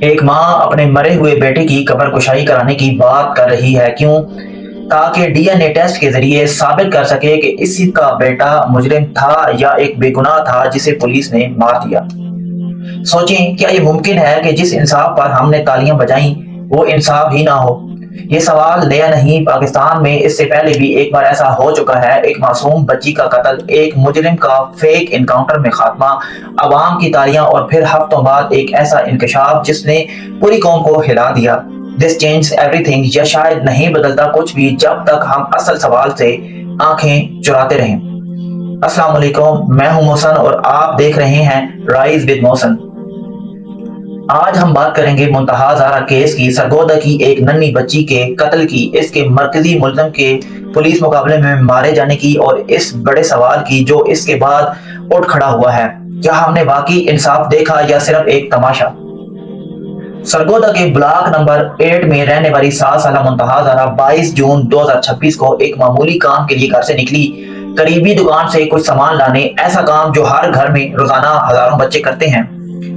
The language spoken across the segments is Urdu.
ایک ماں اپنے مرے ہوئے بیٹے کی قبر کشائی کرانے کی بات کر رہی ہے، کیوں؟ تاکہ ڈی این اے ٹیسٹ کے ذریعے ثابت کر سکے کہ اسی کا بیٹا مجرم تھا یا ایک بے گناہ تھا جسے پولیس نے مار دیا۔ سوچیں، کیا یہ ممکن ہے کہ جس انصاف پر ہم نے تالیاں بجائیں وہ انصاف ہی نہ ہو؟ یہ سوال نیا نہیں، پاکستان میں اس سے پہلے بھی ایک بار ایسا ہو چکا ہے۔ ایک معصوم بچی کا قتل، ایک مجرم کا فیک انکاؤنٹر میں خاتمہ، عوام کی تالیاں، اور پھر ہفتوں بعد ایک ایسا انکشاف جس نے پوری قوم کو ہلا دیا۔ دس چینج ایوری تھنگ، یا شاید نہیں بدلتا کچھ بھی جب تک ہم اصل سوال سے آنکھیں چراتے رہیں۔ السلام علیکم، میں ہوں محسن اور آپ دیکھ رہے ہیں رائز ود محسن۔ آج ہم بات کریں گے منتہا زارا کیس کی، سرگودا کی ایک ننھی بچی کے قتل کی، اس کے مرکزی ملزم کے پولیس مقابلے میں مارے جانے کی، اور اس بڑے سوال کی جو اس کے بعد اٹھ کھڑا ہوا ہے: کیا ہم نے واقعی انصاف دیکھا یا صرف ایک تماشا؟ سرگودا کے بلاک نمبر 8 میں رہنے والی 7 سالہ منتہا زارا 22 جون 2026 کو ایک معمولی کام کے لیے گھر سے نکلی، قریبی دکان سے کچھ سامان لانے، ایسا کام جو ہر گھر میں روزانہ ہزاروں بچے کرتے ہیں۔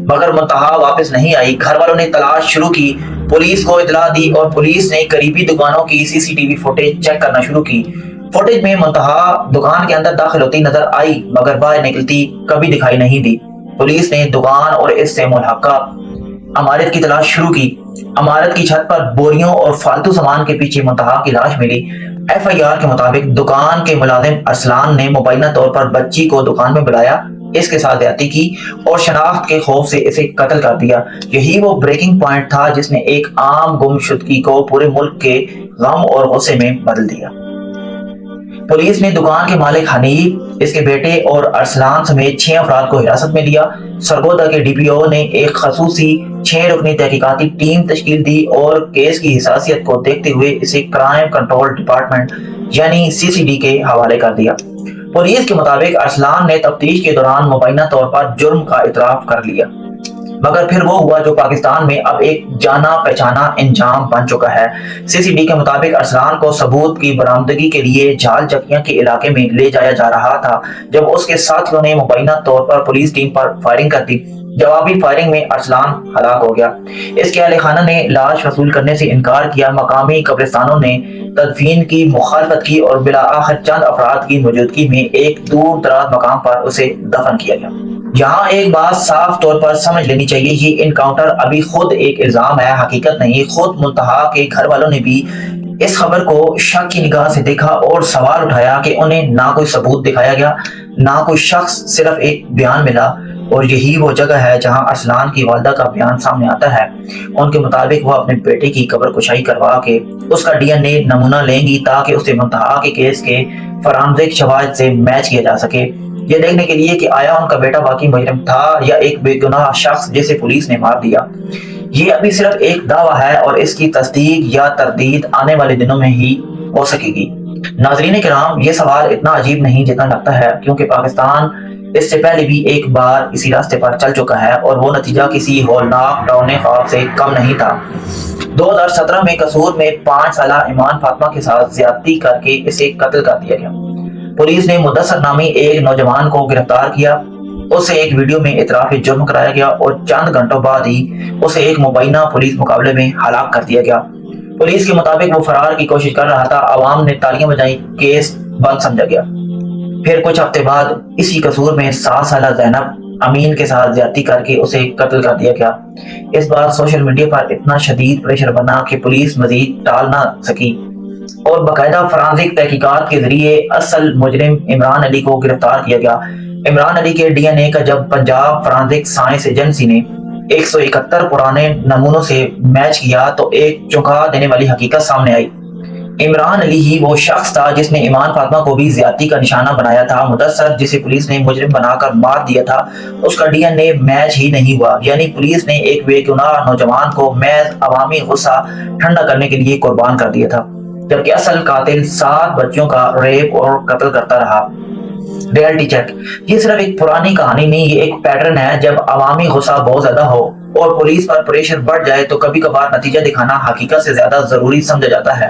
مگر منتہا واپس نہیں آئی۔ گھر والوں نے تلاش شروع کی، پولیس کو اطلاع دی، اور پولیس نے قریبی دکانوں کی C C T V footage check کرنا شروع کی۔ فوٹیج میں منتہا دکان کے اندر داخل ہوتی نظر آئی، مگر باہر نکلتی کبھی دکھائی نہیں دی۔ پولیس نے دکان اور اس سے ملحقہ عمارت کی تلاش شروع کی۔ عمارت کی چھت پر بوریوں اور فالتو سامان کے پیچھے منتہا کی لاش ملی۔ ایف آئی آر کے مطابق دکان کے ملازم ارسلان نے مبینہ طور پر بچی کو دکان میں بلایا، اس کے ساتھ زیادتی کی اور شناخت کے خوف سے اسے قتل کر دیا۔ یہی وہ بریکنگ پوائنٹ تھا جس نے ایک عام گمشدگی کو پورے ملک کے غم اور غصے میں بدل دیا۔ پولیس نے دکان کے مالک حنیف، اس کے بیٹے اور ارسلان سمیت 6 افراد کو حراست میں لیا۔ سرگودا کے ڈی پی او نے ایک خصوصی 6 رکنی تحقیقاتی ٹیم تشکیل دی اور کیس کی حساسیت کو دیکھتے ہوئے اسے کرائم کنٹرول ڈپارٹمنٹ یعنی سی سی ڈی کے حوالے کر دیا۔ پولیس کے مطابق ارسلان نے تفتیش کے دوران مبینہ طور پر جرم کا اعتراف کر لیا، مگر پھر وہ ہوا جو پاکستان میں اب ایک جانا پہچانا انجام بن چکا ہے۔ سی سی ڈی کے مطابق ارسلان کو ثبوت کی برآمدگی کے لیے جھال چکیاں کے علاقے میں لے جایا جا رہا تھا جب اس کے ساتھیوں نے مبینہ طور پر پولیس ٹیم پر فائرنگ کر دی۔ جوابی فائرنگ میں ارسلان ہلاک ہو گیا۔ اس کے اہل خانہ نے لاش وصول کرنے سے انکار کیا۔ مقامی قبرستانوں نے تدفین کی مخالفت کی اور بالآخر چند افراد کی موجودگی میں ایک دور دراز مقام پر اسے دفن کیا گیا۔ یہاں ایک بات صاف طور پر سمجھ لینی چاہیے، یہ انکاؤنٹر ابھی خود ایک الزام ہے، حقیقت نہیں۔ خود منتہا کے گھر والوں نے بھی اس خبر کو شک کی نگاہ سے دیکھا اور سوال اٹھایا کہ انہیں نہ کوئی ثبوت دکھایا گیا، نہ کوئی شخص، صرف ایک بیان ملا۔ اور یہی وہ جگہ ہے جہاں ارسلان کی والدہ کا بیان سامنے آتا ہے۔ ان کے مطابق وہ اپنے بیٹے کی قبر کشائی کروا کے اس کا ڈی این اے نمونہ لیں گی تاکہ اسے منتہا کے کیس کے فرانزک شواہد سے میچ کیا جا سکے، یہ دیکھنے کے لیے کہ آیا ان کا بیٹا واقعی مجرم تھا یا ایک بے گناہ شخص جسے پولیس نے مار دیا۔ یہ ابھی صرف ایک دعویٰ ہے اور اس کی تصدیق یا تردید آنے والے دنوں میں ہی ہو سکے گی۔ ناظرین کرام، یہ سوال اتنا عجیب نہیں جتنا لگتا ہے، کیونکہ پاکستان اس سے پہلے بھی ایک بار اسی راستے پر چل چکا ہے اور وہ نتیجہ کسی ہولناک ڈراؤنے خواب سے کم نہیں تھا۔ 2017 میں قصور میں 5 سالہ ایمان فاطمہ کے ساتھ زیادتی کر کے اسے قتل کر دیا گیا۔ پولیس نے مدثر نامی ایک نوجوان کو گرفتار کیا، اسے ایک ویڈیو میں اعتراف جرم کرایا گیا اور چند گھنٹوں بعد ہی اسے ایک مبینہ پولیس مقابلے میں ہلاک کر دیا گیا۔ پولیس کے مطابق وہ فرار کی کوشش کر رہا تھا، عوام نے تالیاں بجائیں، کیس بند سمجھا گیا۔ پھر کچھ ہفتے بعد اسی قصور میں 7 سالہ زینب امین کے ساتھ زیادتی کر کے اسے قتل کر دیا گیا۔ اس بار سوشل میڈیا پر اتنا شدید پریشر بنا کہ پولیس مزید ٹال نہ سکی اور باقاعدہ فرانزک تحقیقات کے ذریعے اصل مجرم عمران علی کو گرفتار کیا گیا۔ عمران علی کے ڈی این اے کا جب پنجاب فرانزک سائنس ایجنسی نے 171 پرانے نمونوں سے میچ کیا تو ایک چونکا دینے والی حقیقت سامنے آئی۔ عمران علی ہی وہ شخص تھا جس نے ایمان فاطمہ کو بھی زیادتی کا نشانہ بنایا تھا۔ مدثر جسے پولیس نے مجرم بنا کر مار دیا تھا، اس کا ڈی این اے میچ ہی نہیں ہوا، یعنی پولیس نے ایک بے گناہ نوجوان کو محض عوامی غصہ ٹھنڈا کرنے کے لیے قربان کر دیا تھا، جبکہ اصل قاتل 7 بچوں کا ریپ اور قتل کرتا رہا۔ ریئلٹی چیک، یہ صرف ایک پرانی کہانی نہیں، یہ ایک پیٹرن ہے۔ جب عوامی غصہ بہت زیادہ ہو اور پولیس پر پریشر بڑھ جائے تو کبھی کبھار نتیجہ دکھانا حقیقت سے زیادہ ضروری سمجھا جاتا ہے،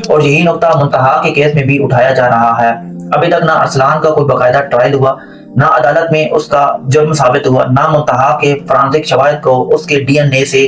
اور یہی نقطہ منتہا کے کیس میں بھی اٹھایا جا رہا ہے۔ ابھی تک نہ ارسلان کا کوئی باقاعدہ ٹرائل ہوا، نہ عدالت میں اس کا جرم ثابت ہوا، نہ منتہا کے فرانزک شواہد کو اس کے ڈی این اے سے